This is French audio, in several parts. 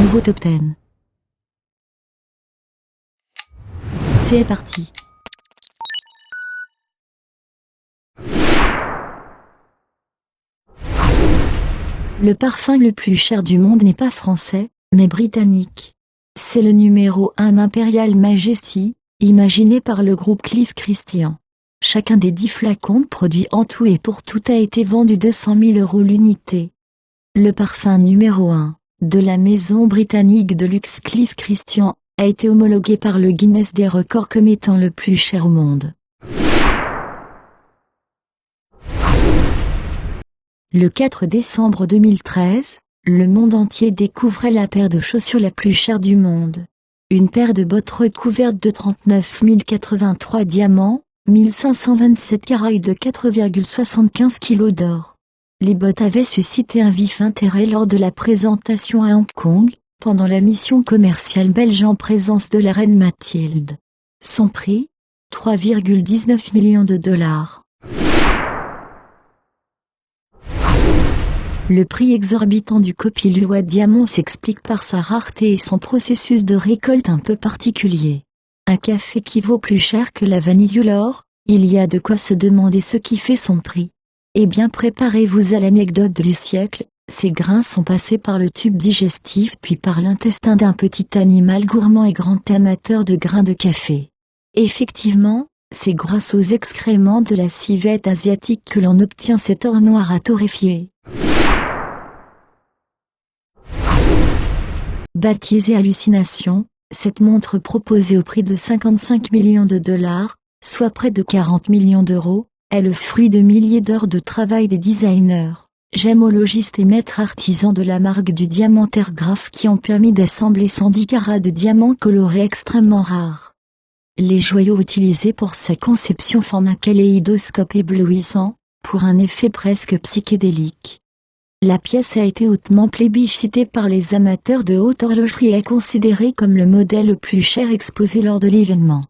nouveau top 10. C'est parti. Le parfum le plus cher du monde n'est pas français, mais britannique. C'est le numéro 1 Imperial Majesty, imaginé par le groupe Cliff Christian. Chacun des 10 flacons produits en tout et pour tout a été vendu 200 000 € l'unité. Le parfum numéro 1, de la maison britannique de luxe Cliff Christian, a été homologué par le Guinness des records comme étant le plus cher au monde. Le 4 décembre 2013, le monde entier découvrait la paire de chaussures la plus chère du monde. Une paire de bottes recouvertes de 39 083 diamants, 1527 carats et de 4,75 kg d'or. Les bottes avaient suscité un vif intérêt lors de la présentation à Hong Kong, pendant la mission commerciale belge en présence de la reine Mathilde. Son prix ? 3,19 millions de $. Le prix exorbitant du Kopilua diamant s'explique par sa rareté et son processus de récolte un peu particulier. Un café qui vaut plus cher que la vanille ou l'or, il y a de quoi se demander ce qui fait son prix. Eh bien préparez-vous à l'anecdote du siècle, ces grains sont passés par le tube digestif puis par l'intestin d'un petit animal gourmand et grand amateur de grains de café. Effectivement, c'est grâce aux excréments de la civette asiatique que l'on obtient cet or noir à torréfier. Baptisée Hallucination, cette montre proposée au prix de 55 millions de $, soit près de 40 millions €, est le fruit de milliers d'heures de travail des designers, gémologistes et maîtres artisans de la marque du diamant Tergraph qui ont permis d'assembler 110 carats de diamants colorés extrêmement rares. Les joyaux utilisés pour sa conception forment un kaléidoscope éblouissant, pour un effet presque psychédélique. La pièce a été hautement plébiscitée par les amateurs de haute horlogerie et est considérée comme le modèle le plus cher exposé lors de l'événement.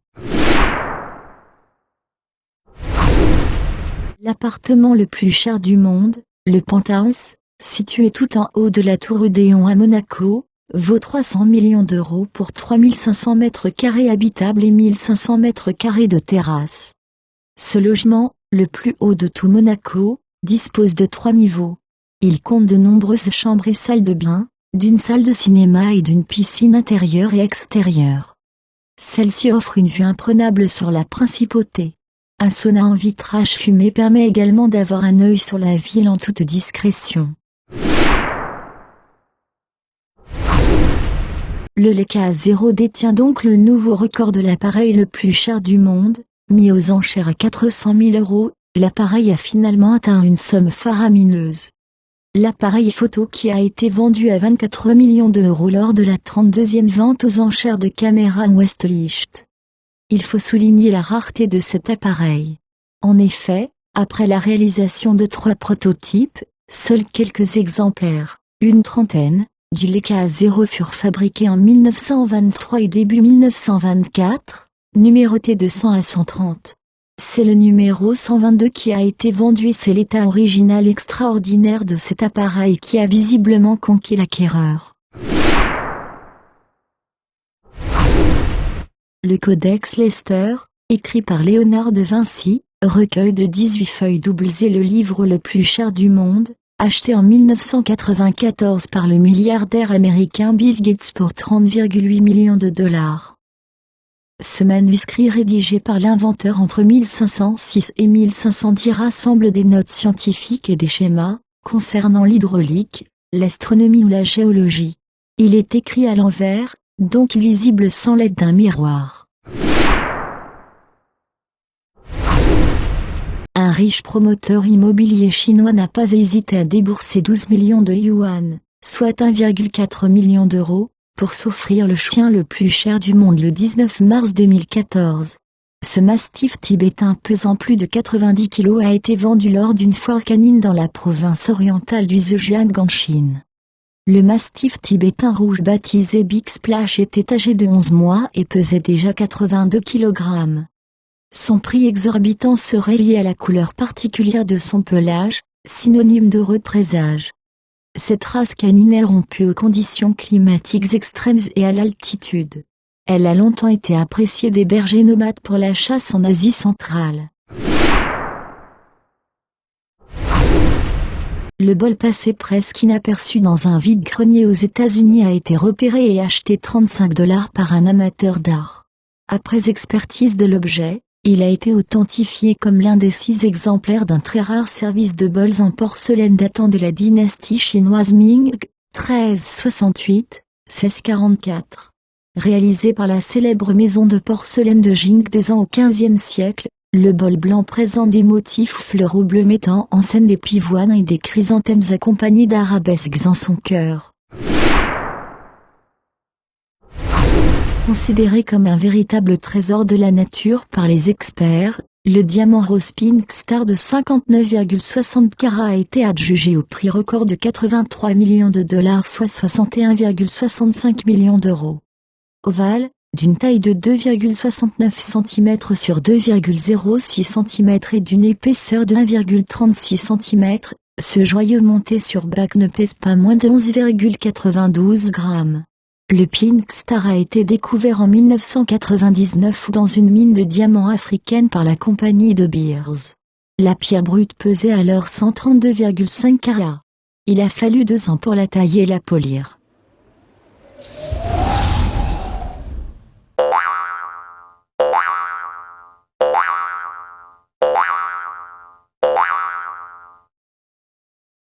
L'appartement le plus cher du monde, le Penthouse, situé tout en haut de la tour Odéon à Monaco, vaut 300 millions € pour 3500 mètres carrés habitables et 1500 mètres carrés de terrasse. Ce logement, le plus haut de tout Monaco, dispose de 3 niveaux. Il compte de nombreuses chambres et salles de bain, d'une salle de cinéma et d'une piscine intérieure et extérieure. Celle-ci offre une vue imprenable sur la principauté. Un sauna en vitrage fumé permet également d'avoir un œil sur la ville en toute discrétion. Le Leica A0 détient donc le nouveau record de l'appareil le plus cher du monde, mis aux enchères à 400 000 €, l'appareil a finalement atteint une somme faramineuse. L'appareil photo qui a été vendu à 24 millions € lors de la 32e vente aux enchères de Caméra Westlicht. Il faut souligner la rareté de cet appareil. En effet, après la réalisation de 3 prototypes, seuls quelques exemplaires, une trentaine, du Leica A0 furent fabriqués en 1923 et début 1924, numérotés de 100 à 130. C'est le numéro 122 qui a été vendu et c'est l'état original extraordinaire de cet appareil qui a visiblement conquis l'acquéreur. Le Codex Leicester, écrit par Léonard de Vinci, recueil de 18 feuilles doubles et le livre le plus cher du monde, acheté en 1994 par le milliardaire américain Bill Gates pour 30,8 millions de $. Ce manuscrit rédigé par l'inventeur entre 1506 et 1510 rassemble des notes scientifiques et des schémas, concernant l'hydraulique, l'astronomie ou la géologie. Il est écrit à l'envers, donc lisible sans l'aide d'un miroir. Un riche promoteur immobilier chinois n'a pas hésité à débourser 12 millions de yuan, soit 1,4 million €, pour s'offrir le chien le plus cher du monde le 19 mars 2014. Ce mastif tibétain pesant plus de 90 kg a été vendu lors d'une foire canine dans la province orientale du Zhejiang en Chine. Le mastif tibétain rouge baptisé Big Splash était âgé de 11 mois et pesait déjà 82 kg. Son prix exorbitant serait lié à la couleur particulière de son pelage, synonyme d'heureux présage. Cette race canine est rompue aux conditions climatiques extrêmes et à l'altitude. Elle a longtemps été appréciée des bergers nomades pour la chasse en Asie centrale. Le bol passé presque inaperçu dans un vide-grenier aux États-Unis a été repéré et acheté $35 par un amateur d'art. Après expertise de l'objet, il a été authentifié comme l'un des 6 exemplaires d'un très rare service de bols en porcelaine datant de la dynastie chinoise Ming, 1368-1644. Réalisé par la célèbre maison de porcelaine de Jingdezhan au XVe siècle, le bol blanc présente des motifs fleuraux bleus mettant en scène des pivoines et des chrysanthèmes accompagnés d'arabesques en son cœur. Considéré comme un véritable trésor de la nature par les experts, le diamant rose Pink Star de 59,60 carats a été adjugé au prix record de $83 millions, soit 61,65 millions d'euros. Ovale, d'une taille de 2,69 cm sur 2,06 cm et d'une épaisseur de 1,36 cm, ce joyau monté sur bac ne pèse pas moins de 11,92 grammes. Le Pink Star a été découvert en 1999 dans une mine de diamants africaine par la compagnie De Beers. La pierre brute pesait alors 132,5 carats. Il a fallu 2 ans pour la tailler et la polir.